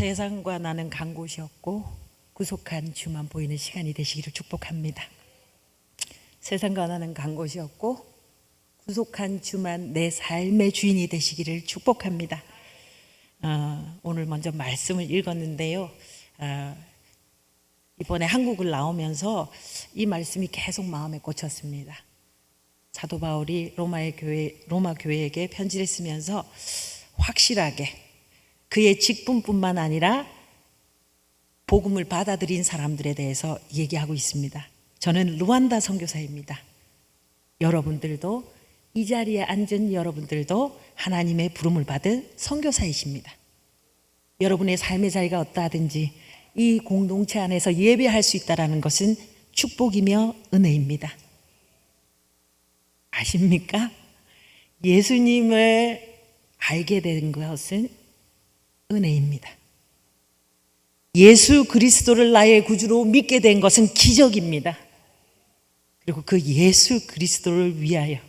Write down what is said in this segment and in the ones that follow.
세상과 나는 간 곳이 없고 구속한 주만 보이는 시간이 되시기를 축복합니다. 세상과 나는 간 곳이 없고 구속한 주만 내 삶의 주인이 되시기를 축복합니다. 오늘 먼저 말씀을 읽었는데요. 이번에 한국을 나오면서 이 말씀이 계속 마음에 꽂혔습니다. 사도 바울이 로마 교회에게 편지를 쓰면서 확실하게 그의 직분뿐만 아니라 복음을 받아들인 사람들에 대해서 얘기하고 있습니다. 저는 루안다 선교사입니다. 여러분들도 이 자리에 앉은 여러분들도 하나님의 부름을 받은 선교사이십니다. 여러분의 삶의 자리가 어떠하든지 이 공동체 안에서 예배할 수 있다는 것은 축복이며 은혜입니다. 아십니까? 예수님을 알게 된 것은 은혜입니다. 예수 그리스도를 나의 구주로 믿게 된 것은 기적입니다. 그리고 그 예수 그리스도를 위하여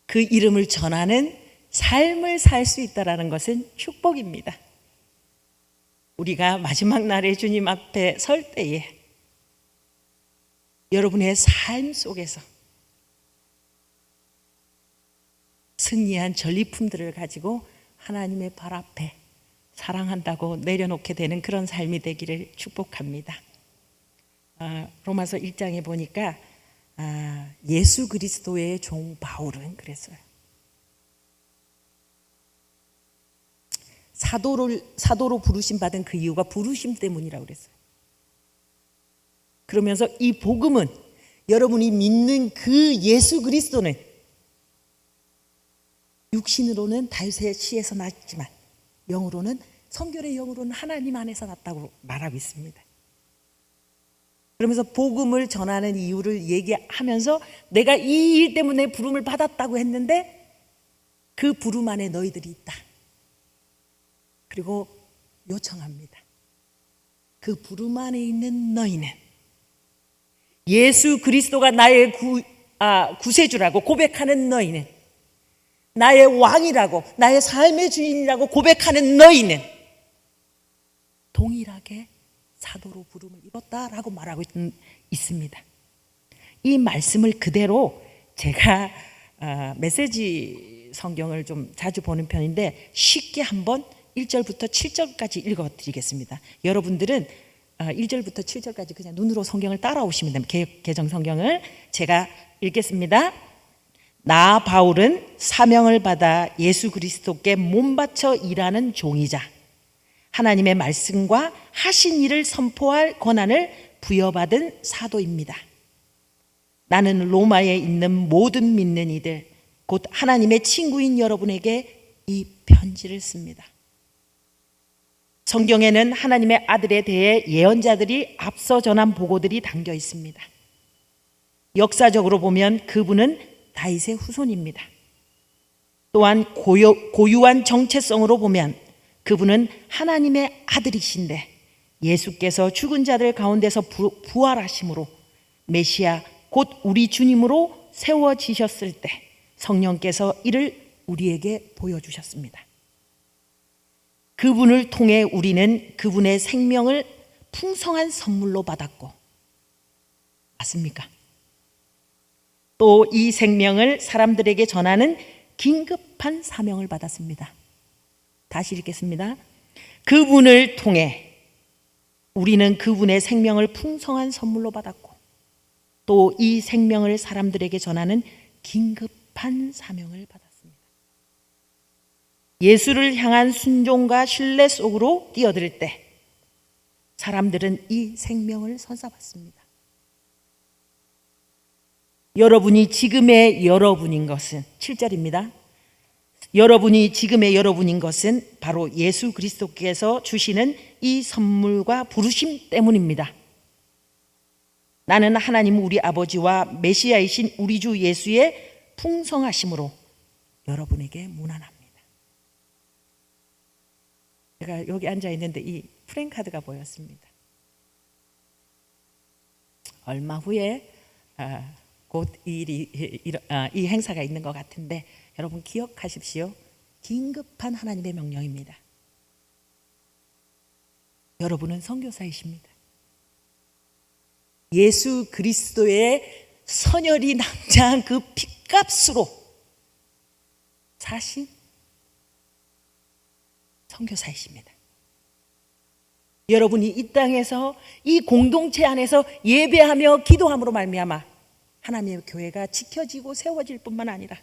그 이름을 전하는 삶을 살 수 있다는 것은 축복입니다. 우리가 마지막 날에 주님 앞에 설 때에 여러분의 삶 속에서 승리한 전리품들을 가지고 하나님의 발 앞에 사랑한다고 내려놓게 되는 그런 삶이 되기를 축복합니다. 로마서 1장에 보니까 예수 그리스도의 종 바울은 그랬어요. 사도로 부르심 받은 그 이유가 부르심 때문이라고 그랬어요. 그러면서 이 복음은 여러분이 믿는 그 예수 그리스도는 육신으로는 다윗의 씨에서 났지만 영으로는, 성결의 영으로는 하나님 안에서 났다고 말하고 있습니다. 그러면서 복음을 전하는 이유를 얘기하면서 내가 이 일 때문에 부름을 받았다고 했는데 그 부름 안에 너희들이 있다. 그리고 요청합니다. 그 부름 안에 있는 너희는 예수 그리스도가 나의 구세주라고 고백하는 너희는, 나의 왕이라고, 나의 삶의 주인이라고 고백하는 너희는 동일하게 사도로 부름을 입었다라고 말하고 있습니다. 이 말씀을 그대로 제가 메시지 성경을 좀 자주 보는 편인데 쉽게 한번 1절부터 7절까지 읽어드리겠습니다. 여러분들은 1절부터 7절까지 그냥 눈으로 성경을 따라오시면 됩니다. 개정 성경을 제가 읽겠습니다. 나 바울은 사명을 받아 예수 그리스도께 몸바쳐 일하는 종이자 하나님의 말씀과 하신 일을 선포할 권한을 부여받은 사도입니다. 나는 로마에 있는 모든 믿는 이들, 곧 하나님의 친구인 여러분에게 이 편지를 씁니다. 성경에는 하나님의 아들에 대해 예언자들이 앞서 전한 보고들이 담겨 있습니다. 역사적으로 보면 그분은 다윗의 후손입니다. 또한 고유한 정체성으로 보면 그분은 하나님의 아들이신데 예수께서 죽은 자들 가운데서 부활하심으로 메시아 곧 우리 주님으로 세워지셨을 때 성령께서 이를 우리에게 보여주셨습니다. 그분을 통해 우리는 그분의 생명을 풍성한 선물로 받았고, 맞습니까? 또 이 생명을 사람들에게 전하는 긴급한 사명을 받았습니다. 다시 읽겠습니다. 그분을 통해 우리는 그분의 생명을 풍성한 선물로 받았고, 또 이 생명을 사람들에게 전하는 긴급한 사명을 받았습니다. 예수를 향한 순종과 신뢰 속으로 뛰어들 때 사람들은 이 생명을 선사받습니다. 여러분이 지금의 여러분인 것은 7절입니다. 여러분이 지금의 여러분인 것은 바로 예수 그리스도께서 주시는 이 선물과 부르심 때문입니다. 나는 하나님 우리 아버지와 메시아이신 우리 주 예수의 풍성하심으로 여러분에게 문안합니다. 제가 여기 앉아 있는데 이 프랭카드가 보였습니다. 얼마 후에 곧 이 행사가 있는 것 같은데 여러분 기억하십시오. 긴급한 하나님의 명령입니다. 여러분은 선교사이십니다. 예수 그리스도의 선혈이 낭자한 그 핏값으로 사신 선교사이십니다. 여러분이 이 땅에서 이 공동체 안에서 예배하며 기도함으로 말미암아 하나님의 교회가 지켜지고 세워질 뿐만 아니라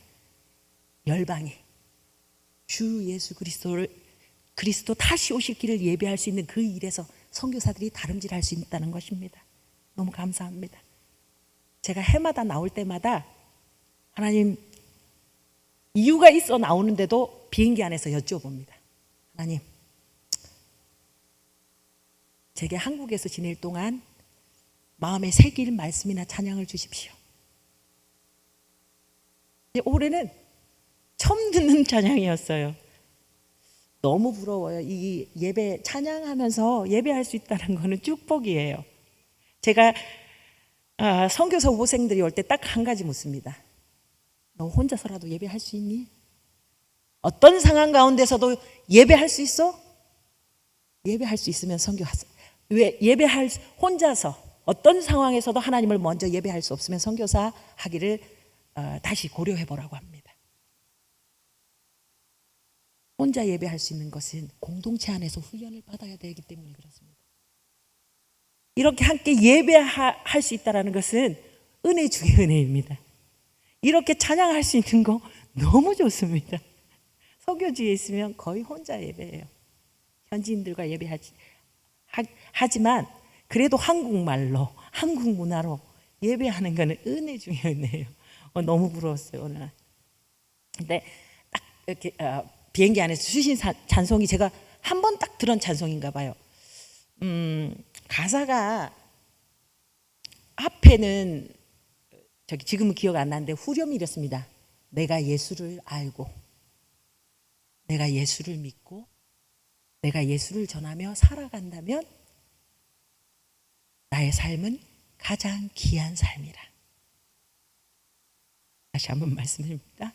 열방이 주 예수 그리스도 다시 오실 길을 예배할 수 있는 그 일에서 선교사들이 다름질할 수 있다는 것입니다. 너무 감사합니다. 제가 해마다 나올 때마다 하나님 이유가 있어 나오는데도 비행기 안에서 여쭤봅니다. 하나님, 제게 한국에서 지낼 동안 마음에 새길 말씀이나 찬양을 주십시오. 올해는 처음 듣는 찬양이었어요. 너무 부러워요. 이 예배 찬양하면서 예배할 수 있다는 거는 축복이에요. 제가 선교사 후보생들이 올 때 딱 한 가지 묻습니다. 너 혼자서라도 예배할 수 있니? 어떤 상황 가운데서도 예배할 수 있어? 예배할 수 있으면 선교하세요. 왜 혼자서 어떤 상황에서도 하나님을 먼저 예배할 수 없으면 선교사 하기를 다시 고려해 보라고 합니다. 혼자 예배할 수 있는 것은 공동체 안에서 훈련을 받아야 되기 때문에 그렇습니다. 이렇게 함께 예배할 수 있다는 것은 은혜 중의 은혜입니다. 이렇게 찬양할 수 있는 거 너무 좋습니다. 설교지에 있으면 거의 혼자 예배해요. 현지인들과 하지만 그래도 한국말로 한국 문화로 예배하는 거는 은혜 중의 은혜예요. 너무 부러웠어요 오늘. 근데 딱 이렇게 비행기 안에서 주신 찬송이 제가 한 번 딱 들은 찬송인가 봐요. 가사가 앞에는 지금은 기억 안 나는데 후렴이 이렇습니다. 내가 예수를 알고 내가 예수를 믿고 내가 예수를 전하며 살아간다면 나의 삶은 가장 귀한 삶이라. 다시 한번 말씀드립니다.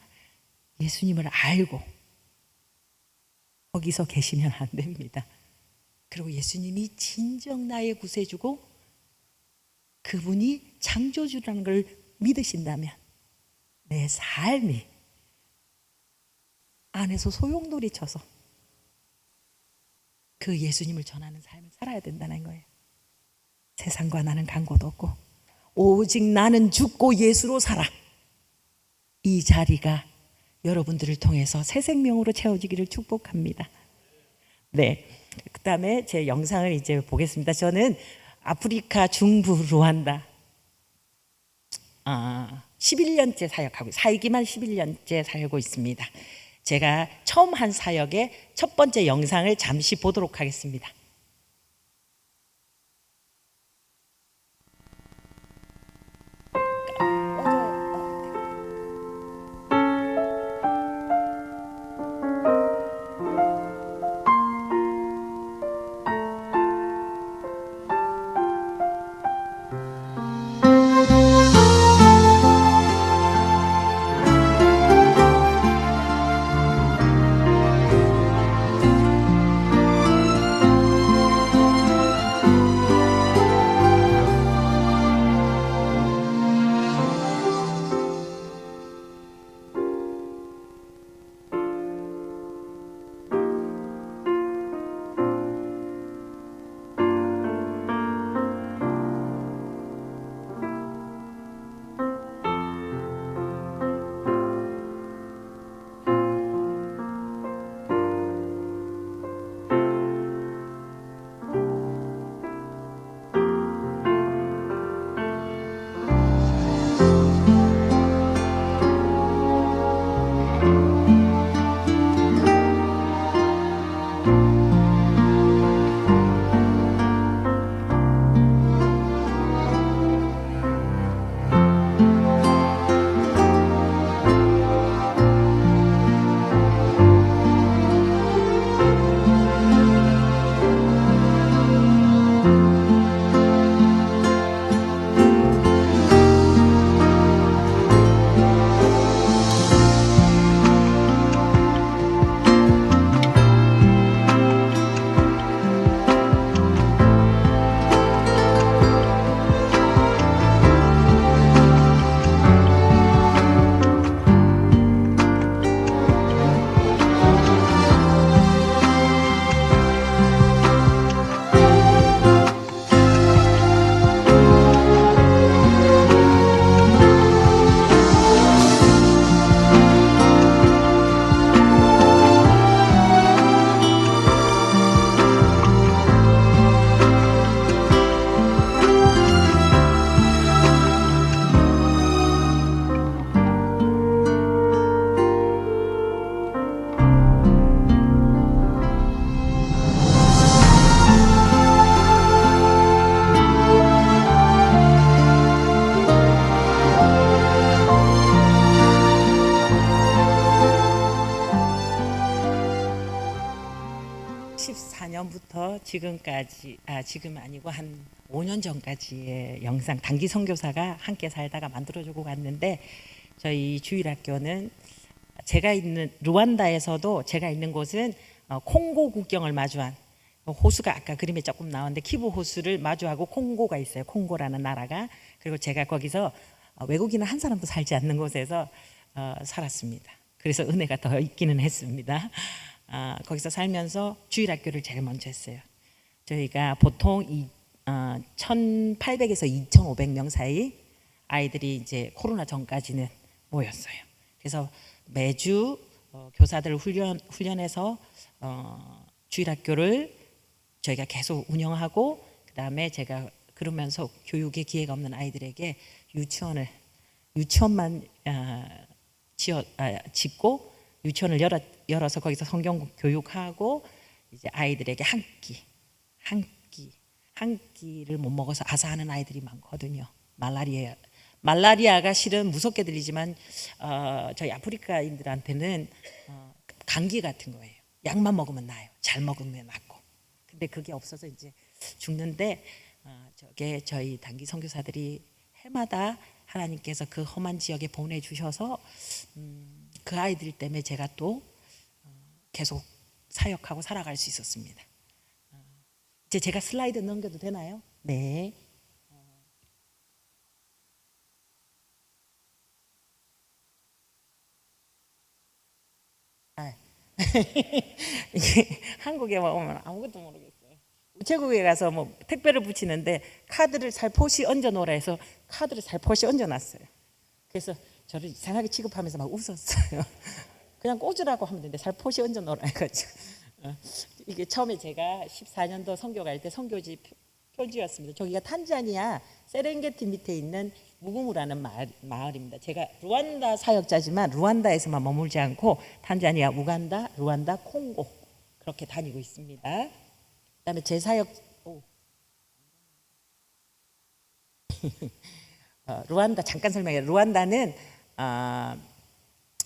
예수님을 알고 거기서 계시면 안 됩니다. 그리고 예수님이 진정 나의 구세주고 그분이 창조주라는 걸 믿으신다면 내 삶이 안에서 소용돌이 쳐서 그 예수님을 전하는 삶을 살아야 된다는 거예요. 세상과 나는 간 곳 없고 오직 나는 죽고 예수로 살아. 이 자리가 여러분들을 통해서 새 생명으로 채워지기를 축복합니다. 네, 그 다음에 제 영상을 이제 보겠습니다. 저는 아프리카 중부 루안다 11년째 사역기만 11년째 살고 있습니다. 제가 처음 한 사역의 첫 번째 영상을 잠시 보도록 하겠습니다. 있어요. 지금까지 지금 아니고 한 5년 전까지의 영상 단기 선교사가 함께 살다가 만들어주고 갔는데 저희 주일학교는 제가 있는 루안다에서도 제가 있는 곳은 콩고 국경을 마주한 호수가 아까 그림에 조금 나왔는데 키부 호수를 마주하고 콩고가 있어요. 콩고라는 나라가. 그리고 제가 거기서 외국인은 한 사람도 살지 않는 곳에서 살았습니다. 그래서 은혜가 더 있기는 했습니다. 거기서 살면서 주일학교를 제일 먼저 했어요. 저희가 보통 1,800에서 2,500명 사이 아이들이 이제 코로나 전까지는 모였어요. 그래서 매주 교사들을 훈련해서 주일학교를 저희가 계속 운영하고 그다음에 제가 그러면서 교육에 기회가 없는 아이들에게 유치원만 짓고 유치원을 열어서 거기서 성경 교육하고 이제 아이들에게 한 끼를 못 먹어서 아사하는 아이들이 많거든요. 말라리아가 실은 무섭게 들리지만 저희 아프리카인들한테는 감기 같은 거예요. 약만 먹으면 나아요. 잘 먹으면 낫고. 근데 그게 없어서 이제 죽는데 저게 저희 단기 선교사들이 해마다 하나님께서 그 험한 지역에 보내주셔서 그 아이들 때문에 제가 또 계속 사역하고 살아갈 수 있었습니다. 이제 제가 슬라이드 넘겨도 되나요? 네. 이게 한국에 오면 아무것도 모르겠어요. 우체국에 가서 뭐 택배를 붙이는데 카드를 살포시 얹어 놓으라 해서 카드를 살포시 얹어 놨어요. 그래서 저를 이상하게 취급하면서 막 웃었어요. 그냥 꽂으라고 하면 되는데 살포시 얹어 놓으라 해가지고 이게 처음에 제가 14년도 선교 갈 때 선교지 표지였습니다. 저기가 탄자니아 세렝게티 밑에 있는 무구무라는 마을입니다. 제가 루안다 사역자지만 루안다에서만 머물지 않고 탄자니아, 우간다, 루안다, 콩고 그렇게 다니고 있습니다. 그다음에 제 사역 루안다 잠깐 설명해요. 루안다는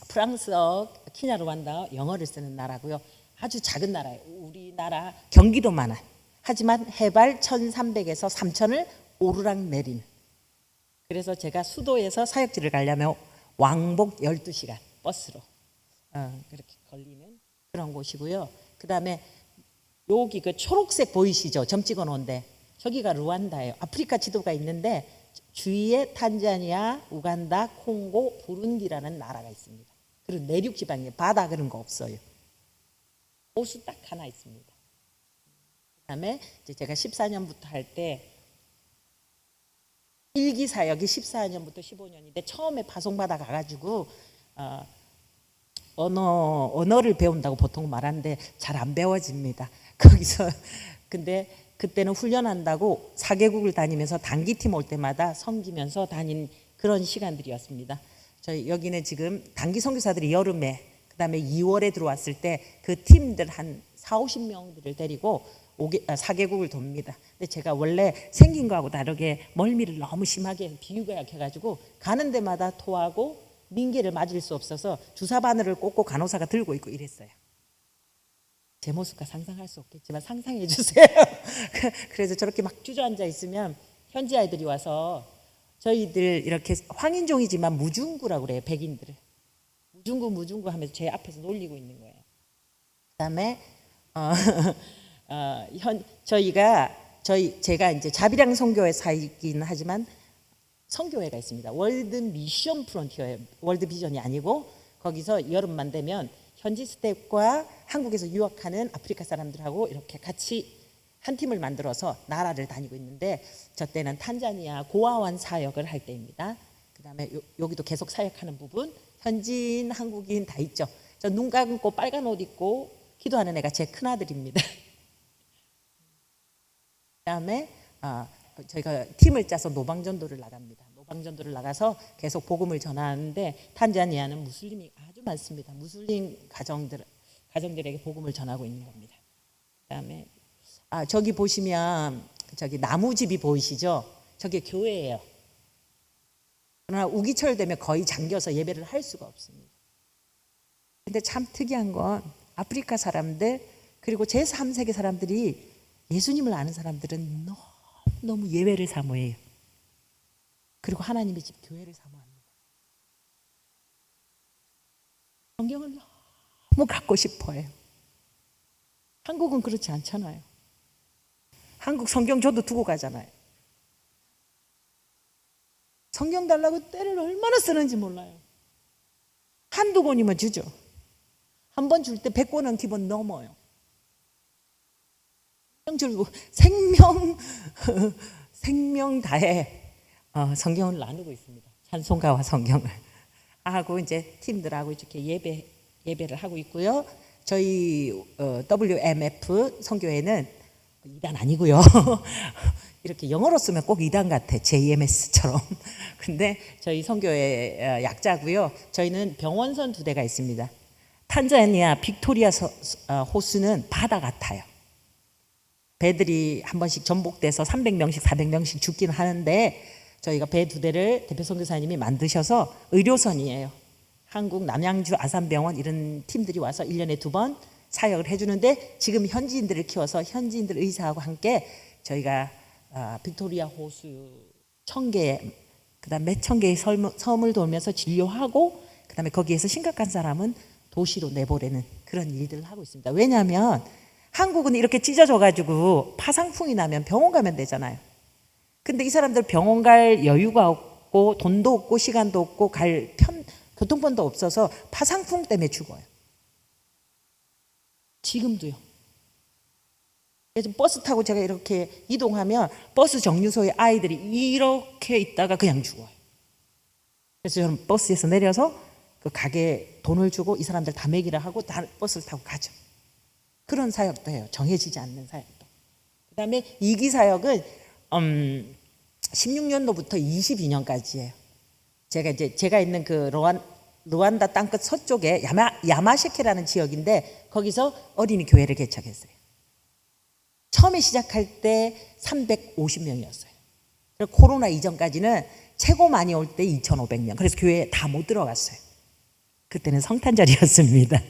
프랑스어, 키냐 루안다 영어를 쓰는 나라고요. 아주 작은 나라예요. 우리나라 경기도만한. 하지만 해발 1,300에서 3,000을 오르락 내린. 그래서 제가 수도에서 사역지를 가려면 왕복 12시간 버스로 그렇게 걸리는 그런 곳이고요. 그다음에 여기 그 초록색 보이시죠? 점 찍어 놓은데 저기가 루안다예요. 아프리카 지도가 있는데 주위에 탄자니아, 우간다, 콩고, 부룬디라는 나라가 있습니다. 그리고 내륙 지방에 바다 그런 거 없어요. 호수 딱 하나 있습니다. 그다음에 이제 제가 14년부터 할 때 일기 사역이 14년부터 15년인데 처음에 파송받아 가가지고 언어를 배운다고 보통 말하는데 잘 안 배워집니다. 거기서 근데 그때는 훈련한다고 4개국을 다니면서 단기팀 올 때마다 섬기면서 다닌 그런 시간들이었습니다. 저희 여기는 지금 단기 선교사들이 여름에 그다음에 2월에 들어왔을 때 그 팀들 한 40-50명들을 데리고 4개국을 돕니다. 근데 제가 원래 생긴 거하고 다르게 멀미를 너무 심하게 해서 비유가 약해가지고 가는 데마다 토하고 민계를 맞을 수 없어서 주사 바늘을 꽂고 간호사가 들고 있고 이랬어요. 제 모습과 상상할 수 없겠지만 상상해 주세요. 그래서 저렇게 막 주저앉아 있으면 현지 아이들이 와서 저희들 이렇게 황인종이지만 무중구라고 그래요. 백인들을 무중구 하면서 제 앞에서 놀리고 있는 거예요. 그다음에 제가 이제 자비랑 선교회 사이긴 하지만 선교회가 있습니다. 월드 미션 프론티어예요. 월드 비전이 아니고 거기서 여름만 되면 현지 스태프과 한국에서 유학하는 아프리카 사람들하고 이렇게 같이 한 팀을 만들어서 나라를 다니고 있는데 저 때는 탄자니아 고아원 사역을 할 때입니다. 그다음에 여기도 계속 사역하는 부분 현지인 한국인 다 있죠. 저 눈 감고 빨간 옷 입고 기도하는 애가 제 큰아들입니다. 그다음에 저희가 팀을 짜서 노방전도를 나갑니다. 노방전도를 나가서 계속 복음을 전하는데 탄자니아는 무슬림이 아주 많습니다. 무슬림 가정들에게 복음을 전하고 있는 겁니다. 그다음에 저기 보시면 저기 나무집이 보이시죠? 저게 교회예요. 그러나 우기철 되면 거의 잠겨서 예배를 할 수가 없습니다. 근데 참 특이한 건 아프리카 사람들 그리고 제3세계 사람들이 예수님을 아는 사람들은 너무 예외를 사모해요. 그리고 하나님의 집 교회를 사모합니다. 성경을 너무 갖고 싶어해요. 한국은 그렇지 않잖아요. 한국 성경 저도 두고 가잖아요. 성경 달라고 때를 얼마나 쓰는지 몰라요. 한두 권이면 주죠. 한 번 줄 때 100권은 기본 넘어요. 줄고 생명 다해 성경을 나누고 있습니다. 찬송가와 성경을 하고 이제 팀들하고 이렇게 예배를 하고 있고요. 저희 WMF 선교회는 2단 아니고요. 이렇게 영어로 쓰면 꼭 2단 같아. JMS처럼. 근데 저희 선교회 약자고요. 저희는 병원선 2대가 있습니다. 탄자니아 빅토리아 호수는 바다 같아요. 배들이 한 번씩 전복돼서 300명씩 400명씩 죽기는 하는데 저희가 배 2대를 대표 선교사님이 만드셔서 의료선이에요. 한국 남양주 아산병원 이런 팀들이 와서 1년에 2번 사역을 해주는데 지금 현지인들을 키워서 현지인들 의사하고 함께 저희가 빅토리아 호수 1000개 그다음 몇 천 개의 섬을 돌면서 진료하고 그다음에 거기에서 심각한 사람은 도시로 내보내는 그런 일들을 하고 있습니다. 왜냐하면 한국은 이렇게 찢어져 가지고 파상풍이 나면 병원 가면 되잖아요. 근데 이 사람들 병원 갈 여유가 없고 돈도 없고 시간도 없고 교통편도 없어서 파상풍 때문에 죽어요. 지금도요. 요즘 버스 타고 제가 이렇게 이동하면 버스 정류소에 아이들이 이렇게 있다가 그냥 죽어요. 그래서 저는 버스에서 내려서 그 가게에 돈을 주고 이 사람들 다 먹이라 하고 다 버스를 타고 가죠. 그런 사역도 해요. 정해지지 않는 사역도. 그 다음에 2기 사역은 16년도부터 22년까지예요. 제가 있는 그 루안다 땅끝 서쪽에 야마시케라는 지역인데 거기서 어린이 교회를 개척했어요. 처음에 시작할 때 350명이었어요. 그리고 코로나 이전까지는 최고 많이 올 때 2,500명. 그래서 교회에 다 못 들어갔어요. 그때는 성탄절이었습니다.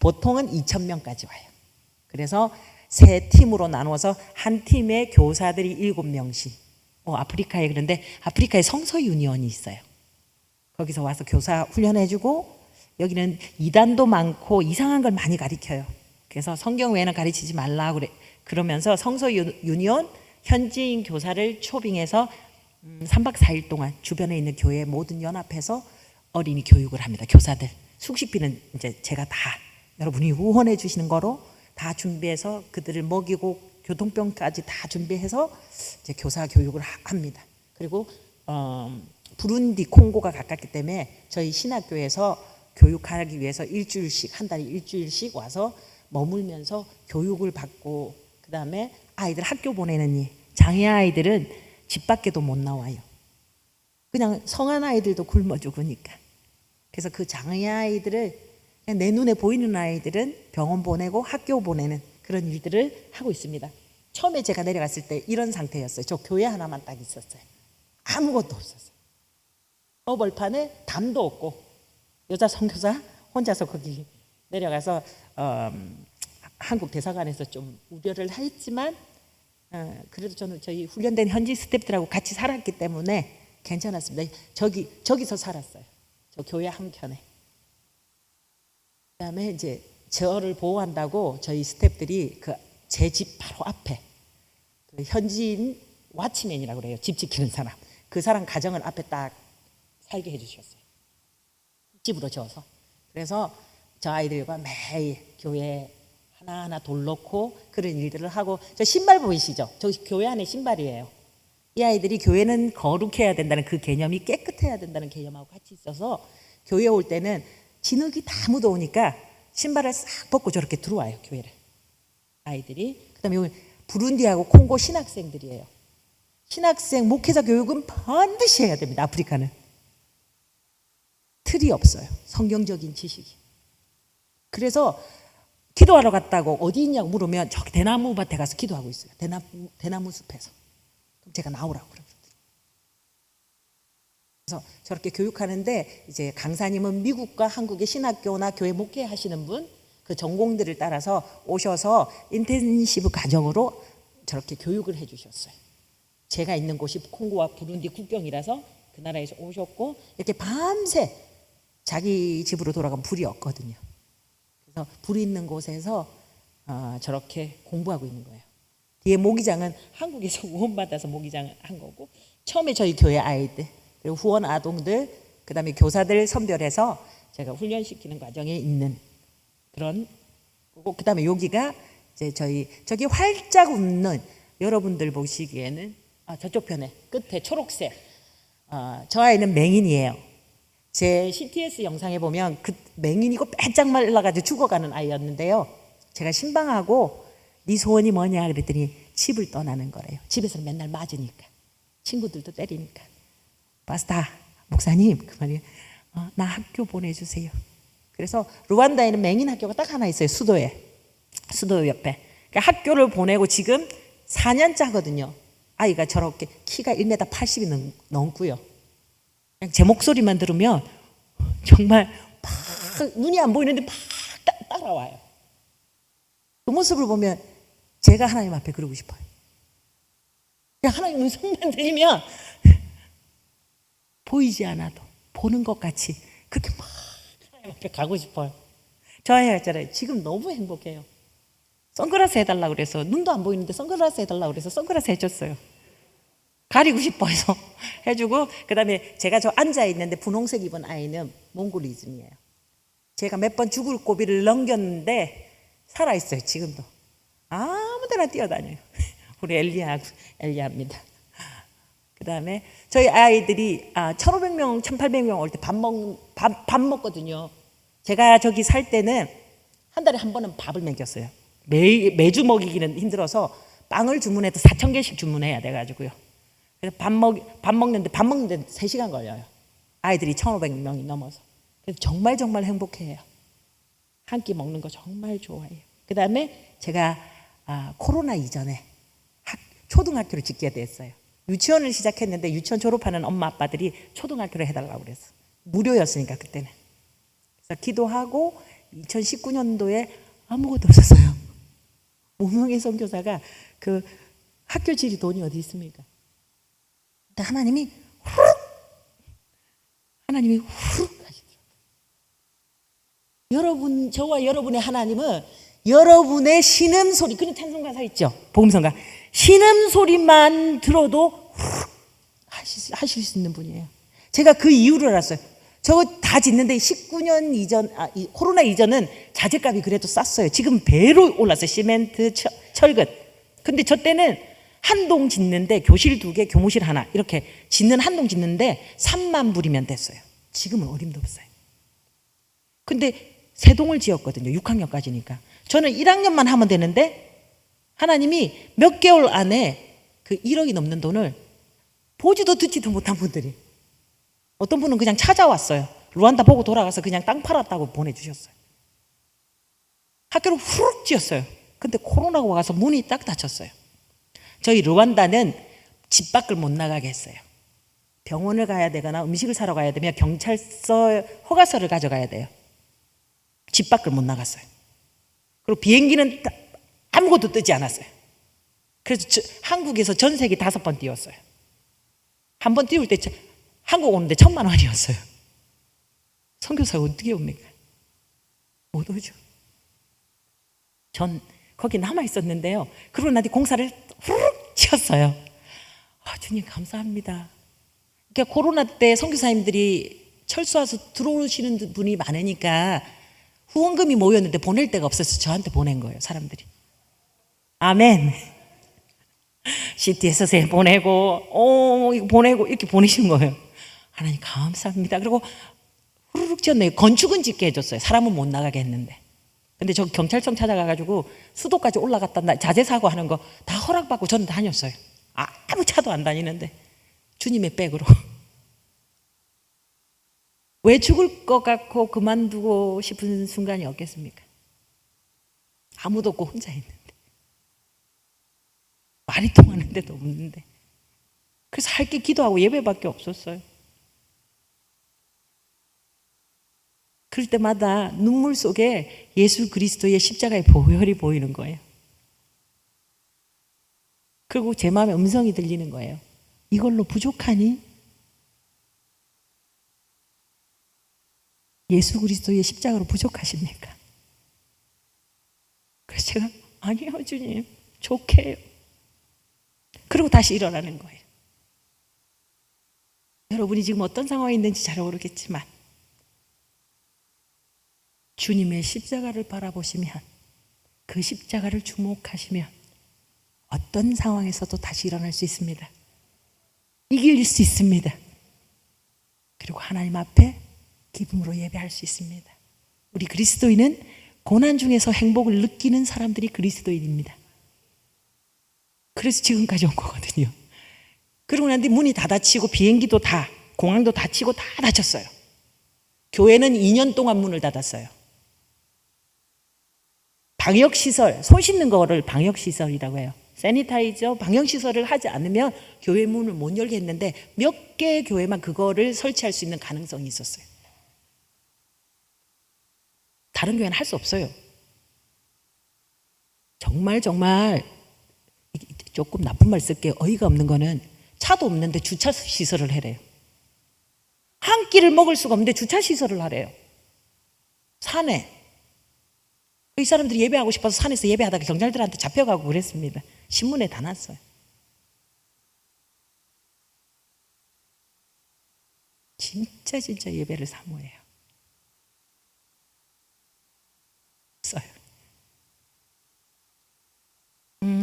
보통은 2,000명까지 와요. 그래서 세 팀으로 나누어서 한 팀에 교사들이 7명씩. 아프리카에 그런데 아프리카에 성서 유니온이 있어요. 거기서 와서 교사 훈련해주고 여기는 이단도 많고 이상한 걸 많이 가르쳐요. 그래서 성경 외에는 가르치지 말라 그러면서 성서 유니온 현지인 교사를 초빙해서 3박 4일 동안 주변에 있는 교회 모든 연합해서 어린이 교육을 합니다. 교사들 숙식비는 이제 제가 다 여러분이 후원해 주시는 거로 다 준비해서 그들을 먹이고 교통병까지 다 준비해서 이제 교사 교육을 합니다. 그리고 부룬디 콩고가 가깝기 때문에 저희 신학교에서 교육하기 위해서 일주일씩 한 달에 일주일씩 와서 머물면서 교육을 받고 그다음에 아이들 학교 보내는 일. 장애 아이들은 집 밖에도 못 나와요. 그냥 성한 아이들도 굶어 죽으니까. 그래서 그 장애 아이들을 그냥 내 눈에 보이는 아이들은 병원 보내고 학교 보내는 그런 일들을 하고 있습니다. 처음에 제가 내려갔을 때 이런 상태였어요. 저 교회 하나만 딱 있었어요. 아무것도 없었어요. 벌판에 담도 없고 여자 선교사 혼자서 거기 내려가서 한국 대사관에서 좀 우려를 했지만 그래도 저는 저희 훈련된 현지 스태프들하고 같이 살았기 때문에 괜찮았습니다. 저기서 살았어요. 저 교회 한켠에. 그다음에 이제 저를 보호한다고 저희 스태프들이 그 제 집 바로 앞에 그 현지인 와치맨이라고 그래요. 집 지키는 사람. 그 사람 가정을 앞에 딱 살게 해주셨어요. 집으로 지어서. 그래서 저 아이들과 매일 교회 하나하나 돌 놓고 그런 일들을 하고 저 신발 보이시죠? 저 교회 안에 신발이에요. 이 아이들이 교회는 거룩해야 된다는 그 개념이 깨끗해야 된다는 개념하고 같이 있어서 교회 올 때는 진흙이 다 묻어오니까 신발을 싹 벗고 저렇게 들어와요. 교회를. 아이들이. 그 다음에 여기 부룬디하고 콩고 신학생들이에요. 신학생 목회자 교육은 반드시 해야 됩니다. 아프리카는. 틀이 없어요. 성경적인 지식이. 그래서 기도하러 갔다고 어디 있냐고 물으면 저기 대나무 밭에 가서 기도하고 있어요. 대나무 숲에서. 그럼 제가 나오라고 그러거든요. 그래서 저렇게 교육하는데 이제 강사님은 미국과 한국의 신학교나 교회 목회하시는 분 그 전공들을 따라서 오셔서 인텐시브 과정으로 저렇게 교육을 해주셨어요. 제가 있는 곳이 콩고와 부룬디 국경이라서 그 나라에서 오셨고 이렇게 밤새 자기 집으로 돌아가면 불이 없거든요. 그래서 불이 있는 곳에서 저렇게 공부하고 있는 거예요. 뒤에 모기장은 한국에서 후원받아서 모기장 한 거고, 처음에 저희 교회 아이들 그리고 후원 아동들 그다음에 교사들 선별해서 제가 훈련시키는 과정에 있는 그런 거고, 그다음에 여기가 이제 저기 활짝 웃는 여러분들 보시기에는 저쪽 편에 끝에 초록색 저 아이는 맹인이에요. 제 CTS 영상에 보면 그 맹인이고 빼짝 말라가지고 죽어가는 아이였는데요. 제가 신방하고 네 소원이 뭐냐 그랬더니 집을 떠나는 거래요. 집에서 맨날 맞으니까 친구들도 때리니까. 파스타 목사님 그 말이에요. 나 학교 보내주세요. 그래서 루안다에는 맹인 학교가 딱 하나 있어요. 수도 옆에. 그러니까 학교를 보내고 지금 4년차거든요. 아이가 저렇게 키가 1m 80이 넘고요. 그냥 제 목소리만 들으면 정말 막 눈이 안 보이는데 막 따라와요. 그 모습을 보면 제가 하나님 앞에 그러고 싶어요. 그냥 하나님 음성만 들리면 보이지 않아도 보는 것 같이 그렇게 막 하나님 앞에 가고 싶어요. 저 아이가 있잖아요. 지금 너무 행복해요. 선글라스 해달라고 그래서 눈도 안 보이는데 선글라스 해달라고 그래서 선글라스 해줬어요. 가리고 싶어 해서 해주고, 그 다음에 제가 저 앉아있는데 분홍색 입은 아이는 몽골이즘이에요. 제가 몇 번 죽을 고비를 넘겼는데 살아있어요. 지금도 아무데나 뛰어다녀요. 우리 엘리야입니다. 그 다음에 저희 아이들이 1,500명 1,800명 올 때 밥 먹거든요. 제가 저기 살 때는 한 달에 한 번은 밥을 먹였어요. 매주 먹이기는 힘들어서 빵을 주문해도 4,000개씩 주문해야 돼가지고요. 그래서 밥 먹는데 3시간 걸려요. 아이들이 1,500명이 넘어서. 그래서 정말 행복해요. 한 끼 먹는 거 정말 좋아해요. 그 다음에 제가 코로나 이전에 초등학교를 짓게 됐어요. 유치원을 시작했는데 유치원 졸업하는 엄마 아빠들이 초등학교를 해달라고 그랬어. 무료였으니까 그때는. 그래서 기도하고 2019년도에 아무것도 없었어요. 무명의 선교사가 그 학교 지리 돈이 어디 있습니까? 근데 하나님이 후룩 하시더라고요. 여러분, 저와 여러분의 하나님은 여러분의 신음소리, 그런 찬송가사 있죠? 복음성가. 신음소리만 들어도 후룩 하실 수 있는 분이에요. 제가 그 이유를 알았어요. 저거 다 짓는데 19년 이전, 코로나 이전은 자재값이 그래도 쌌어요. 지금 배로 올랐어요. 시멘트, 철근. 근데 저 때는 한 동 짓는데 교실 2개, 교무실 하나 이렇게 짓는 한 동 짓는데 3만 불이면 됐어요. 지금은 어림도 없어요. 근데 3동을 지었거든요. 6학년까지니까. 저는 1학년만 하면 되는데 하나님이 몇 개월 안에 그 1억이 넘는 돈을 보지도 듣지도 못한 분들이, 어떤 분은 그냥 찾아왔어요. 루안다 보고 돌아가서 그냥 땅 팔았다고 보내주셨어요. 학교를 후룩 지었어요. 근데 코로나가 와서 문이 딱 닫혔어요. 저희 루안다는 집 밖을 못 나가게 했어요. 병원을 가야 되거나 음식을 사러 가야 되면 경찰서 허가서를 가져가야 돼요. 집 밖을 못 나갔어요. 그리고 비행기는 아무것도 뜨지 않았어요. 그래서 한국에서 전세기 5번 띄웠어요. 한 번 띄울 때 한국 오는데 1,000,000원이었어요. 선교사가 어떻게 옵니까? 못 오죠. 전 거기 남아 있었는데요. 그러고 나니 공사를 후루룩 치웠어요. 주님 감사합니다. 그러니까 코로나 때 선교사님들이 철수해서 들어오시는 분이 많으니까 후원금이 모였는데 보낼 데가 없어서 저한테 보낸 거예요. 사람들이. 아멘. CTS에 보내고 이거 보내고 이렇게 보내신 거예요. 하나님 감사합니다. 그리고 후루룩 지었네요. 건축은 짓게 해줬어요. 사람은 못 나가게 했는데. 근데 저 경찰청 찾아가가지고 수도까지 올라갔다 자재 사고 하는 거 다 허락받고 저는 다녔어요. 아무 차도 안 다니는데 주님의 백으로. 왜 죽을 것 같고 그만두고 싶은 순간이 없겠습니까? 아무도 없고 혼자 있는데, 말이 통하는 데도 없는데. 그래서 할 게 기도하고 예배밖에 없었어요. 그럴 때마다 눈물 속에 예수 그리스도의 십자가의 보혈이 보이는 거예요. 그리고 제 마음에 음성이 들리는 거예요. 이걸로 부족하니? 예수 그리스도의 십자가로 부족하십니까? 그래서 제가 아니요 주님, 좋게요. 그리고 다시 일어나는 거예요. 여러분이 지금 어떤 상황에 있는지 잘 모르겠지만 주님의 십자가를 바라보시면, 그 십자가를 주목하시면 어떤 상황에서도 다시 일어날 수 있습니다. 이길 수 있습니다. 그리고 하나님 앞에 기쁨으로 예배할 수 있습니다. 우리 그리스도인은 고난 중에서 행복을 느끼는 사람들이 그리스도인입니다. 그래서 지금까지 온 거거든요. 그러고 난 뒤 문이 다 닫히고 비행기도 다, 공항도 닫히고 다 닫혔어요. 교회는 2년 동안 문을 닫았어요. 방역시설, 손 씻는 거를 방역시설이라고 해요. 세니타이저, 방역시설을 하지 않으면 교회 문을 못 열게 했는데 몇 개의 교회만 그거를 설치할 수 있는 가능성이 있었어요. 다른 교회는 할 수 없어요. 정말 조금 나쁜 말 쓸게요. 어이가 없는 거는 차도 없는데 주차시설을 하래요. 한 끼를 먹을 수가 없는데 주차시설을 하래요. 산에. 이 사람들이 예배하고 싶어서 산에서 예배하다가 경찰들한테 잡혀가고 그랬습니다. 신문에 다 났어요. 진짜 예배를 사모해요.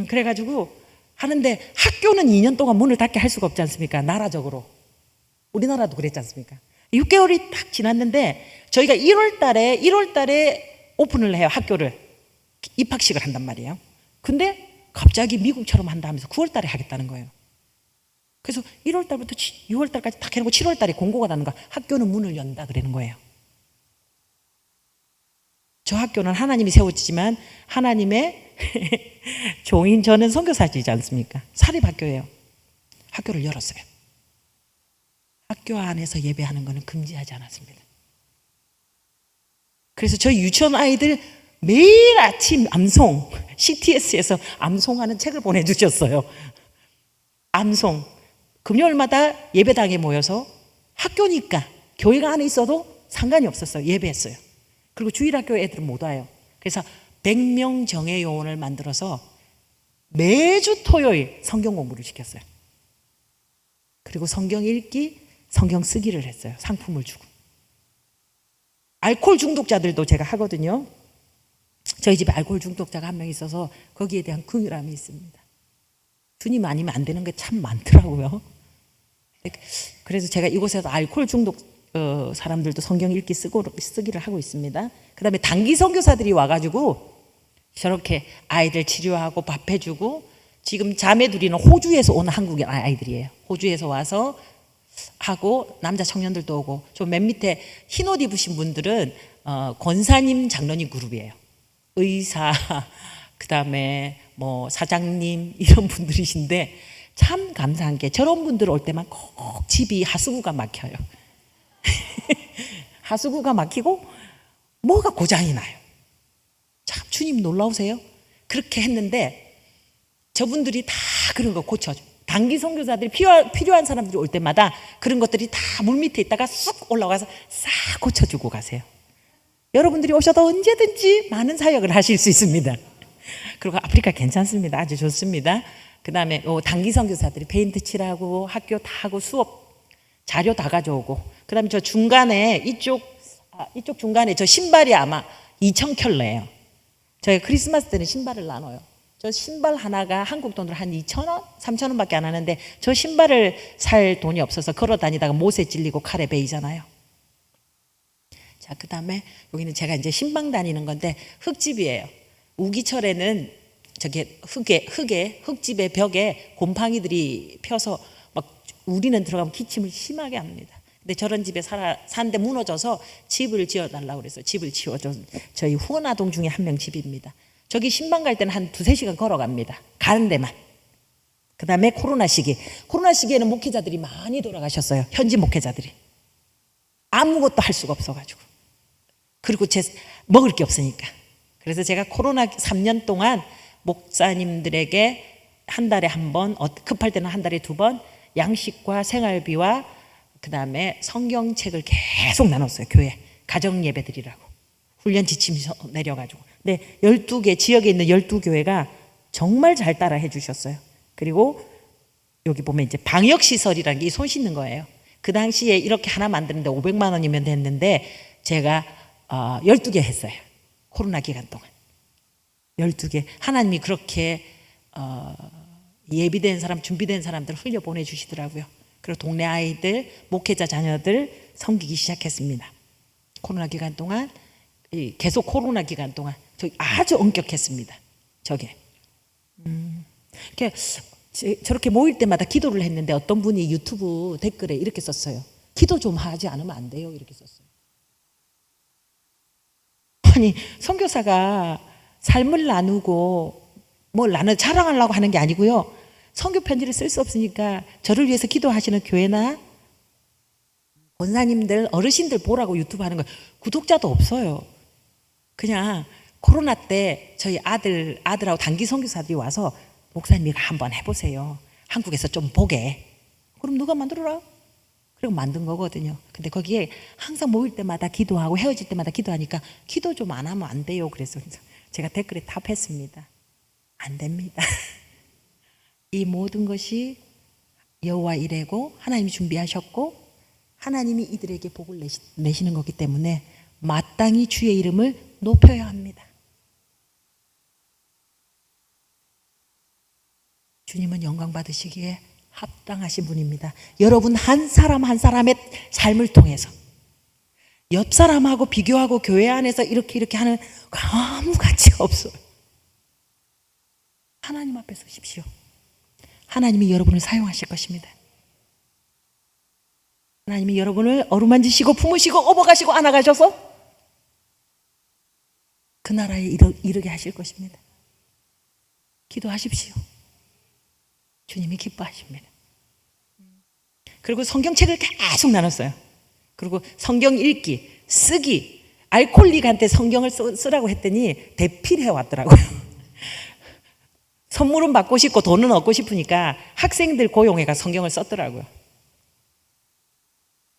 그래가지고 하는데 학교는 2년 동안 문을 닫게 할 수가 없지 않습니까? 나라적으로. 우리나라도 그랬지 않습니까? 6개월이 딱 지났는데 저희가 1월 달에 오픈을 해요. 학교를. 입학식을 한단 말이에요. 근데 갑자기 미국처럼 한다 하면서 9월 달에 하겠다는 거예요. 그래서 1월 달부터 6월 달까지 딱 해놓고 7월 달에 공고가 나는 거야. 학교는 문을 연다 그러는 거예요. 저 학교는 하나님이 세웠지만 하나님의 종인, 저는 선교사지지 않습니까? 사립학교예요. 학교를 열었어요. 학교 안에서 예배하는 거는 금지하지 않았습니다. 그래서 저희 유치원 아이들 매일 아침 암송, CTS에서 암송하는 책을 보내주셨어요. 암송. 금요일마다 예배당에 모여서 학교니까 교회가 안에 있어도 상관이 없었어요. 예배했어요. 그리고 주일학교 애들은 못 와요. 그래서 100명 정예 요원을 만들어서 매주 토요일 성경 공부를 시켰어요. 그리고 성경 읽기, 성경 쓰기를 했어요. 상품을 주고. 알코올 중독자들도 제가 하거든요. 저희 집에 알코올 중독자가 한 명 있어서 거기에 대한 긍휼함이 있습니다. 주님 아니면 안 되는 게 참 많더라고요. 그래서 제가 이곳에서 알코올 중독 사람들도 성경 읽기 쓰기를 하고 있습니다. 그 다음에 단기 선교사들이 와가지고 저렇게 아이들 치료하고 밥 해주고, 지금 자매 둘이는 호주에서 온 한국인 아이들이에요. 호주에서 와서 하고, 남자 청년들도 오고, 저 맨 밑에 흰 옷 입으신 분들은 권사님 장로님 그룹이에요. 의사, 그 다음에 뭐 사장님 이런 분들이신데 참 감사한 게 저런 분들 올 때만 꼭 집이 하수구가 막혀요. 하수구가 막히고 뭐가 고장이 나요. 참 주님 놀라우세요. 그렇게 했는데 저분들이 다 그런 거 고쳐줘. 단기 선교사들이 필요한 사람들이 올 때마다 그런 것들이 다 물밑에 있다가 쑥 올라가서 싹 고쳐주고 가세요. 여러분들이 오셔도 언제든지 많은 사역을 하실 수 있습니다. 그리고 아프리카 괜찮습니다. 아주 좋습니다. 그 다음에 단기 선교사들이 페인트 칠하고 학교 다 하고 수업 자료 다 가져오고, 그 다음에 저 중간에 이쪽 중간에 저 신발이 아마 2,000켤레예요. 저희가 크리스마스 때는 신발을 나눠요. 저 신발 하나가 한국 돈으로 한 2,000원? 3,000원밖에 안 하는데 저 신발을 살 돈이 없어서 걸어 다니다가 못에 찔리고 칼에 베이잖아요. 자, 그 다음에 여기는 제가 이제 신방 다니는 건데 흙집이에요. 우기철에는 저게 흙집의 벽에 곰팡이들이 펴서 막 우리는 들어가면 기침을 심하게 합니다. 근데 저런 집에 사는데 무너져서 집을 지어달라고 그래서 집을 지어줘. 저희 후원아동 중에 한 명 집입니다. 저기 신방 갈 때는 한 2-3시간 걸어갑니다. 가는 데만. 그 다음에 코로나 시기에는 목회자들이 많이 돌아가셨어요. 현지 목회자들이. 아무것도 할 수가 없어가지고. 그리고 먹을 게 없으니까. 그래서 제가 코로나 3년 동안 목사님들에게 한 달에 한 번, 급할 때는 한 달에 두 번 양식과 생활비와 그다음에 성경책을 계속 나눴어요. 교회 가정 예배드리라고 훈련 지침이 내려가지고. 근데 12개 지역에 있는 12교회가 정말 잘 따라 해주셨어요. 그리고 여기 보면 이제 방역 시설이라는 게 손 씻는 거예요. 그 당시에 이렇게 하나 만드는데 500만 원이면 됐는데 제가 12개 했어요. 코로나 기간 동안 12개. 하나님이 그렇게 예비된 사람, 준비된 사람들 흘려 보내주시더라고요. 그리고 동네 아이들, 목회자 자녀들 섬기기 시작했습니다. 코로나 기간 동안, 계속 코로나 기간 동안 아주 엄격했습니다. 저게. 저렇게 모일 때마다 기도를 했는데 어떤 분이 유튜브 댓글에 이렇게 썼어요. 기도 좀 하지 않으면 안 돼요. 이렇게 썼어요. 아니, 선교사가 삶을 나누고 자랑하려고 하는 게 아니고요. 선교 편지를 쓸 수 없으니까 저를 위해서 기도하시는 교회나 권사님들, 어르신들 보라고 유튜브 하는 거예요. 구독자도 없어요. 그냥 코로나 때 저희 아들하고 단기 선교사들이 와서 목사님 이거 한번 해보세요. 한국에서 좀 보게. 그럼 누가 만들어라? 그리고 만든 거거든요. 근데 거기에 항상 모일 때마다 기도하고 헤어질 때마다 기도하니까 기도 좀 안 하면 안 돼요. 그래서 제가 댓글에 답했습니다. 안 됩니다. 이 모든 것이 여호와 이레고 하나님이 준비하셨고 하나님이 이들에게 복을 내시는 거기 때문에 마땅히 주의 이름을 높여야 합니다. 주님은 영광 받으시기에 합당하신 분입니다. 여러분 한 사람 한 사람의 삶을 통해서 옆 사람하고 비교하고 교회 안에서 이렇게 하는 아무 가치가 없어요. 하나님 앞에 서십시오. 하나님이 여러분을 사용하실 것입니다. 하나님이 여러분을 어루만지시고 품으시고 업어가시고 안아가셔서 그 나라에 이르게 하실 것입니다. 기도하십시오. 주님이 기뻐하십니다. 그리고 성경책을 계속 나눴어요. 그리고 성경 읽기, 쓰기, 알코올릭한테 성경을 쓰라고 했더니 대필해 왔더라고요. 선물은 받고 싶고 돈은 얻고 싶으니까 학생들 고용해가 성경을 썼더라고요.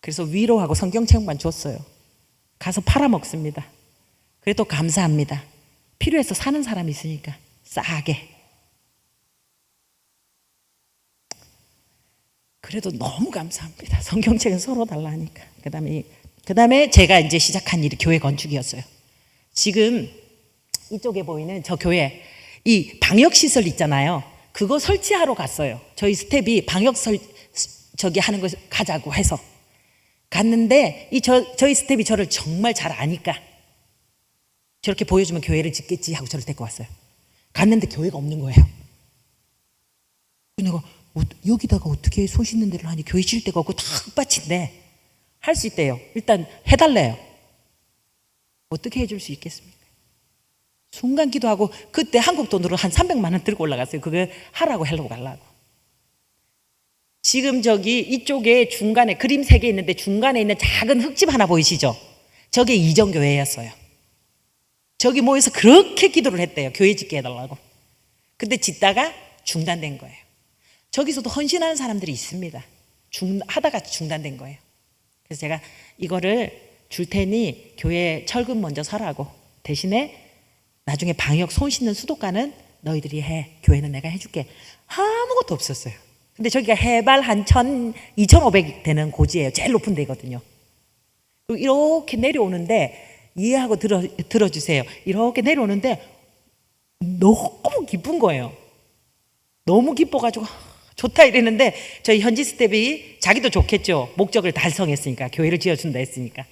그래서 위로하고 성경책만 줬어요. 가서 팔아먹습니다. 그래도 감사합니다. 필요해서 사는 사람이 있으니까 싸게. 그래도 너무 감사합니다. 성경책은 서로 달라 하니까. 그다음에 제가 이제 시작한 일이 교회 건축이었어요. 지금 이쪽에 보이는 저 교회 이 방역 시설 있잖아요. 그거 설치하러 갔어요. 저희 스텝이 방역 저기 하는 거 가자고 해서 갔는데 저희 스텝이 저를 정말 잘 아니까 저렇게 보여주면 교회를 짓겠지 하고 저를 데리고 왔어요. 갔는데 교회가 없는 거예요. 내가 여기다가 어떻게 손 씻는 데를 하니 교회 질 데가 없고 다 흙밭인데 할 수 있대요. 일단 해달래요. 어떻게 해줄 수 있겠습니까? 순간 기도하고 그때 한국 돈으로 한 300만 원 들고 올라갔어요. 그거 하라고 가려고. 지금 저기 이쪽에 중간에 그림 3개 있는데 중간에 있는 작은 흙집 하나 보이시죠? 저게 이정교회였어요. 저기 모여서 그렇게 기도를 했대요. 교회 짓게 해달라고. 근데 짓다가 중단된 거예요. 저기서도 헌신하는 사람들이 있습니다. 하다가 중단된 거예요. 그래서 제가 이거를 줄 테니 교회 철근 먼저 사라고, 대신에 나중에 방역 손 씻는 수도가는 너희들이 해. 교회는 내가 해줄게. 아무것도 없었어요. 근데 저기가 해발 한 2,500 되는 고지예요. 제일 높은 데거든요. 이렇게 내려오는데 이해하고 들어주세요. 이렇게 내려오는데 너무 기쁜 거예요. 너무 기뻐가지고 좋다 이랬는데 저희 현지 스텝이 자기도 좋겠죠. 목적을 달성했으니까, 교회를 지어준다 했으니까.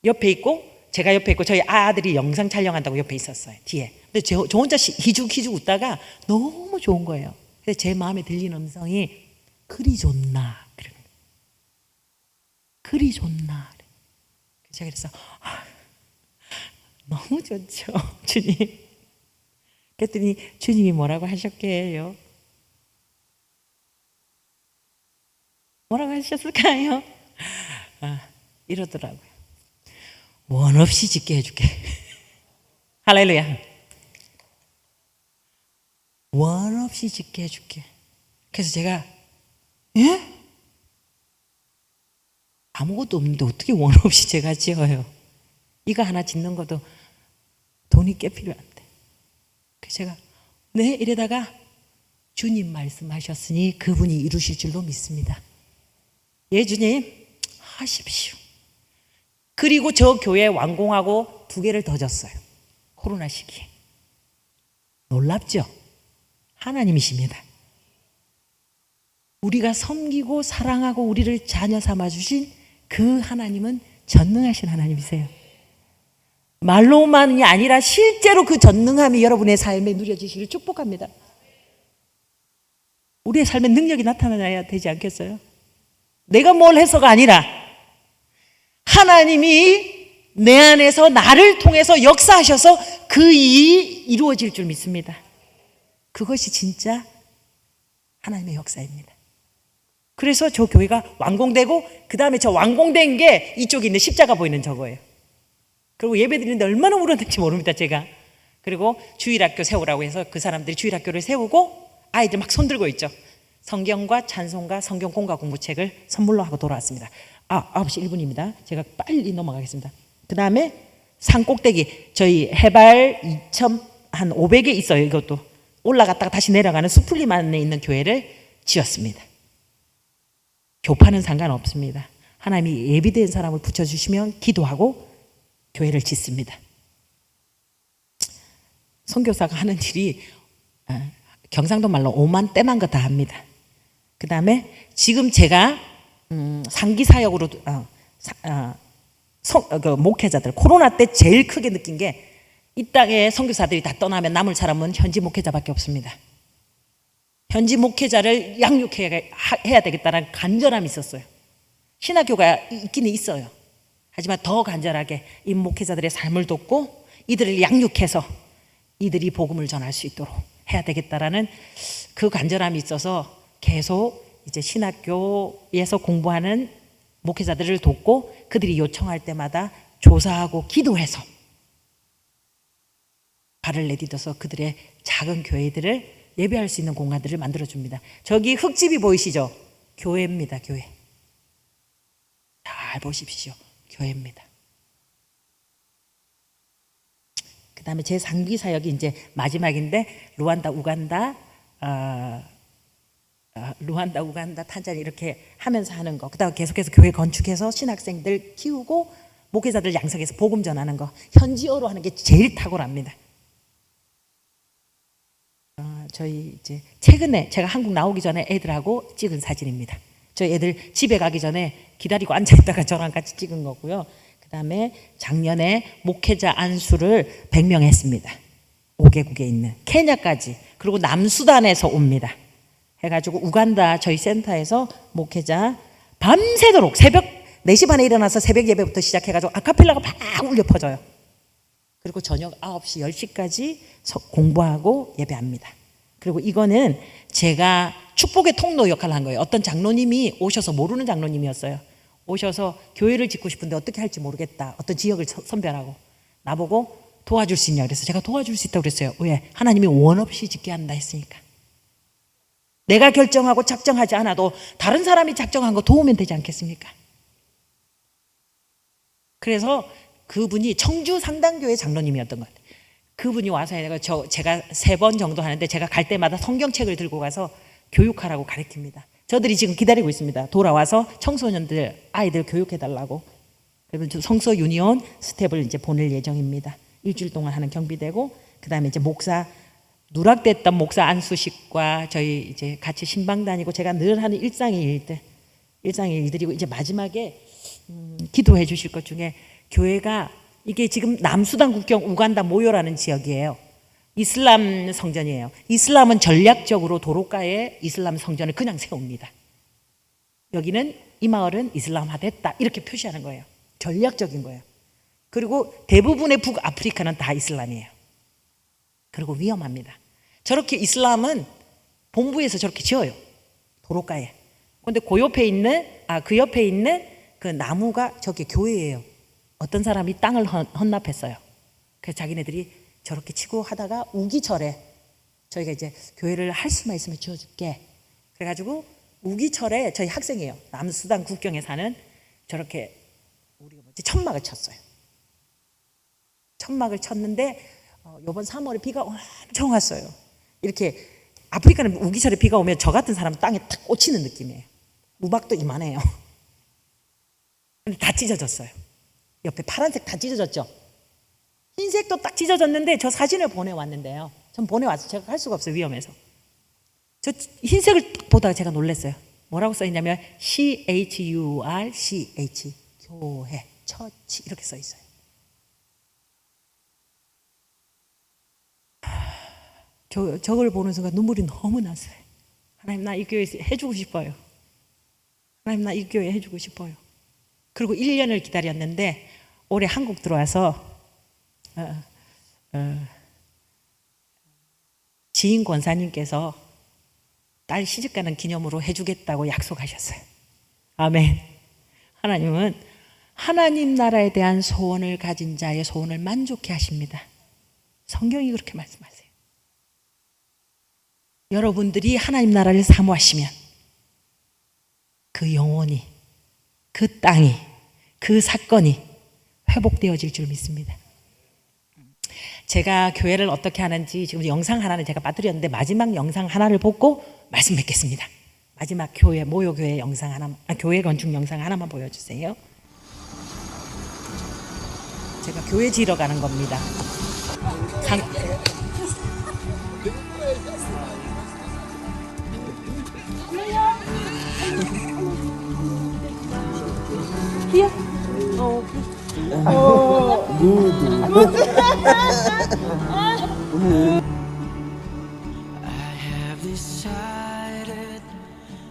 옆에 있고 제가 옆에 있고 저희 아들이 영상 촬영한다고 옆에 있었어요. 뒤에. 근데 저 혼자 희죽희죽 웃다가 너무 좋은 거예요. 그래서 제 마음에 들리는 음성이 그리 좋나. 그리 좋나. 제가 그래서 너무 좋죠, 주님. 그랬더니 주님이 뭐라고 하셨게요? 뭐라고 하셨을까요? 이러더라고요. 원 없이 짓게 해줄게. 할렐루야. 원 없이 짓게 해줄게. 그래서 제가 예? 아무것도 없는데 어떻게 원 없이 제가 지어요? 이거 하나 짓는 것도 돈이 꽤 필요한데. 그래서 제가 네 이러다가 주님 말씀하셨으니 그분이 이루실 줄로 믿습니다. 예 주님 하십시오. 그리고 저 교회 완공하고 2개를 더 졌어요. 코로나 시기에. 놀랍죠? 하나님이십니다. 우리가 섬기고 사랑하고 우리를 자녀 삼아주신 그 하나님은 전능하신 하나님이세요. 말로만이 아니라 실제로 그 전능함이 여러분의 삶에 누려지시길 축복합니다. 우리의 삶에 능력이 나타나야 되지 않겠어요? 내가 뭘 해서가 아니라 하나님이 내 안에서 나를 통해서 역사하셔서 그 일이 이루어질 줄 믿습니다. 그것이 진짜 하나님의 역사입니다. 그래서 저 교회가 완공되고 그 다음에 저 완공된 게 이쪽에 있는 십자가 보이는 저거예요. 그리고 예배 드리는데 얼마나 울었는지 모릅니다 제가. 그리고 주일학교 세우라고 해서 그 사람들이 주일학교를 세우고 아이들 막 손들고 있죠. 성경과 찬송가 성경 공과 공부책을 선물로 하고 돌아왔습니다. 9시 1분입니다 제가 빨리 넘어가겠습니다. 그 다음에 산꼭대기 저희 해발 2,500에 있어요. 이것도 올라갔다가 다시 내려가는 수풀림 안에 있는 교회를 지었습니다. 교파는 상관없습니다. 하나님이 예비된 사람을 붙여주시면 기도하고 교회를 짓습니다. 선교사가 하는 일이 경상도 말로 오만 떼만 거 다 합니다. 그 다음에 지금 제가 상기사역으로 그 목회자들 코로나 때 제일 크게 느낀 게 이 땅에 선교사들이 다 떠나면 남을 사람은 현지 목회자밖에 없습니다. 현지 목회자를 양육해야 되겠다는 간절함이 있었어요. 신학교가 있기는 있어요. 하지만 더 간절하게 이 목회자들의 삶을 돕고 이들을 양육해서 이들이 복음을 전할 수 있도록 해야 되겠다라는 그 간절함이 있어서 계속 이제 신학교에서 공부하는 목회자들을 돕고 그들이 요청할 때마다 조사하고 기도해서 발을 내딛어서 그들의 작은 교회들을 예배할 수 있는 공간들을 만들어줍니다. 저기 흙집이 보이시죠? 교회입니다. 교회. 잘 보십시오. 교회입니다. 그 다음에 제 상기 사역이 이제 마지막인데 루안다, 우간다, 탄자니 이렇게 하면서 하는 거. 그 다음에 계속해서 교회 건축해서 신학생들 키우고 목회자들 양성해서 복음 전하는 거. 현지어로 하는 게 제일 탁월합니다. 저희 이제 최근에 제가 한국 나오기 전에 애들하고 찍은 사진입니다. 저희 애들 집에 가기 전에 기다리고 앉아있다가 저랑 같이 찍은 거고요. 그 다음에 작년에 목회자 안수를 100명 했습니다. 5개국에 있는 케냐까지 그리고 남수단에서 옵니다. 해가지고 우간다 저희 센터에서 목회자 밤새도록 새벽 4시 반에 일어나서 새벽 예배부터 시작해가지고 아카펠라가 막 울려 퍼져요. 그리고 저녁 9시 10시까지 공부하고 예배합니다. 그리고 이거는 제가 축복의 통로 역할을 한 거예요. 어떤 장로님이 오셔서 모르는 장로님이었어요. 오셔서 교회를 짓고 싶은데 어떻게 할지 모르겠다. 어떤 지역을 선별하고 나보고 도와줄 수 있냐 그래서 제가 도와줄 수 있다고 그랬어요. 왜? 하나님이 원 없이 짓게 한다 했으니까. 내가 결정하고 작정하지 않아도 다른 사람이 작정한 거 도우면 되지 않겠습니까? 그래서 그분이 청주 상당교회 장로님이었던 것 같아요. 그분이 와서 제가 3번 정도 하는데 제가 갈 때마다 성경책을 들고 가서 교육하라고 가르칩니다. 저들이 지금 기다리고 있습니다. 돌아와서 청소년들 아이들 교육해달라고. 그러면 성서 유니온 스텝을 이제 보낼 예정입니다. 일주일 동안 하는 경비되고 그 다음에 이제 목사 누락됐던 목사 안수식과 저희 이제 같이 신방 다니고 제가 늘 하는 일상의 일들이고 이제 마지막에 기도해 주실 것 중에 교회가 이게 지금 남수단 국경 우간다 모요라는 지역이에요. 이슬람 성전이에요. 이슬람은 전략적으로 도로가에 이슬람 성전을 그냥 세웁니다. 여기는 이 마을은 이슬람화됐다 이렇게 표시하는 거예요. 전략적인 거예요. 그리고 대부분의 북아프리카는 다 이슬람이에요. 그리고 위험합니다. 저렇게 이슬람은 본부에서 저렇게 지어요. 도로가에. 그런데 그 옆에 있는 그 나무가 저게 교회예요. 어떤 사람이 땅을 헌납했어요. 그래서 자기네들이 저렇게 치고 하다가 우기철에 저희가 이제 교회를 할 수만 있으면 지어줄게. 그래가지고 우기철에 저희 학생이에요. 남수단 국경에 사는 저렇게 우리가 뭐지 천막을 쳤어요. 천막을 쳤는데 이번 3월에 비가 엄청 왔어요. 이렇게 아프리카는 우기철에 비가 오면 저 같은 사람은 땅에 탁 꽂히는 느낌이에요. 우박도 이만해요. 근데 다 찢어졌어요. 옆에 파란색 다 찢어졌죠. 흰색도 딱 찢어졌는데 저 사진을 보내왔는데요. 전 보내왔어요. 제가 할 수가 없어요. 위험해서. 저 흰색을 딱 보다가 제가 놀랐어요. 뭐라고 써있냐면 CHURCH 교회, 처치 이렇게 써있어요. 저걸 보는 순간 눈물이 너무 났어요. 하나님 나 이 교회 해주고 싶어요. 하나님 나 이 교회 해주고 싶어요. 그리고 1년을 기다렸는데 올해 한국 들어와서 지인 권사님께서 딸 시집가는 기념으로 해주겠다고 약속하셨어요. 아멘. 하나님은 하나님 나라에 대한 소원을 가진 자의 소원을 만족해 하십니다. 성경이 그렇게 말씀하세요. 여러분들이 하나님 나라를 사모하시면 그 영혼이, 그 땅이, 그 사건이 회복되어질 줄 믿습니다. 제가 교회를 어떻게 하는지 지금 영상 하나는 제가 빠뜨렸는데 마지막 영상 하나를 보고 말씀 뵙겠습니다. 마지막 교회 모요교회 영상 하나, 교회 건축 영상 하나만 보여주세요. 제가 교회 지러 가는 겁니다. Here? Oh, I have decided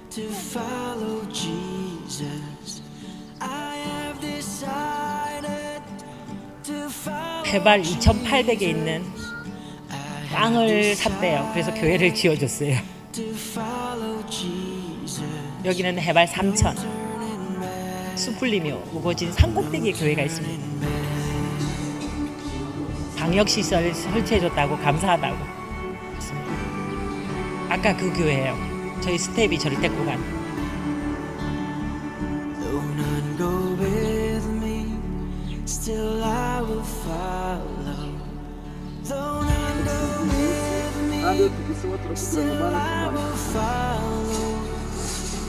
to follow Jesus. I have decided to follow 해발 2,800에 있는 땅을 샀대요. 그래서 교회를 지어줬어요. to follow Jesus. 여기는 해발 3,000. 수풀리며 우거진 산꼭대기에 교회가 있습니다. 방역시설 설치해줬다고 감사하다고 했습니다. 아까 그 교회예요. 저희 스텝이 저를 데리고 간. Though none go with me, still I will follow. Though none go with me, still I will follow.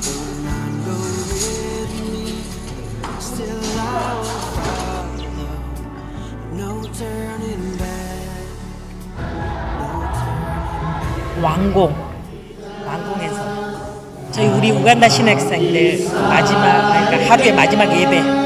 Though none go with me, still I will follow. No turning back. 왕공에서 저희 우리 우간다 신학생들 마지막 그러니까 하루의 마지막 예배.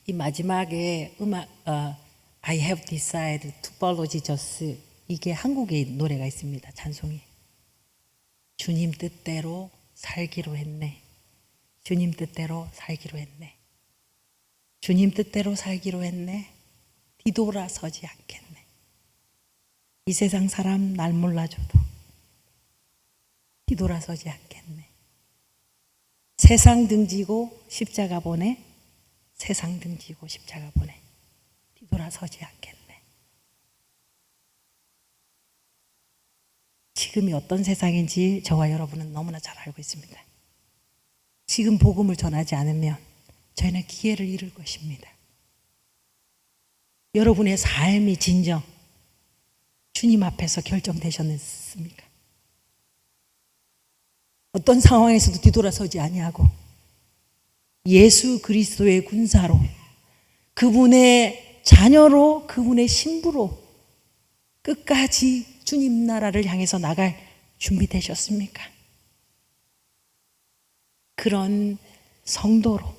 이 마지막에 음악 I have decided to follow Jesus 이게 한국의 노래가 있습니다. 찬송이. 주님 뜻대로 살기로 했네. 주님 뜻대로 살기로 했네. 주님 뜻대로 살기로 했네. 뒤돌아서지 않겠네. 이 세상 사람 날 몰라줘도 뒤돌아서지 않겠네. 세상 등지고 십자가 보내. 세상 등지고 십자가 보내. 뒤돌아서지 않겠네. 지금이 어떤 세상인지 저와 여러분은 너무나 잘 알고 있습니다. 지금 복음을 전하지 않으면 저희는 기회를 잃을 것입니다. 여러분의 삶이 진정 주님 앞에서 결정되셨습니까? 어떤 상황에서도 뒤돌아서지 아니하고 예수 그리스도의 군사로 그분의 자녀로 그분의 신부로 끝까지 주님 나라를 향해서 나갈 준비되셨습니까? 그런 성도로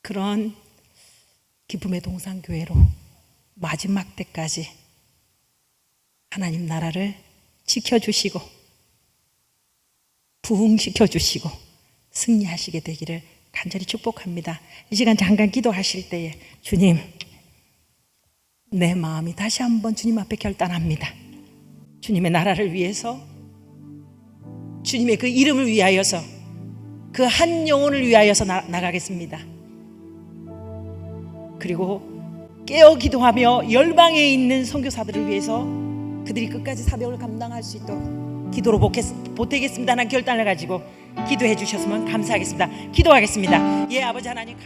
그런 기쁨의 동산교회로 마지막 때까지 하나님 나라를 지켜주시고 부흥시켜 주시고 승리하시게 되기를 간절히 축복합니다. 이 시간 잠깐 기도하실 때에 주님, 내 마음이 다시 한번 주님 앞에 결단합니다. 주님의 나라를 위해서, 주님의 그 이름을 위하여서, 그 한 영혼을 위하여서 나가겠습니다. 그리고 깨어 기도하며 열방에 있는 선교사들을 위해서 그들이 끝까지 사명을 감당할 수 있도록 기도로 보태겠습니다 하는 결단을 가지고 기도해 주셨으면 감사하겠습니다. 기도하겠습니다. 예, 아버지 하나님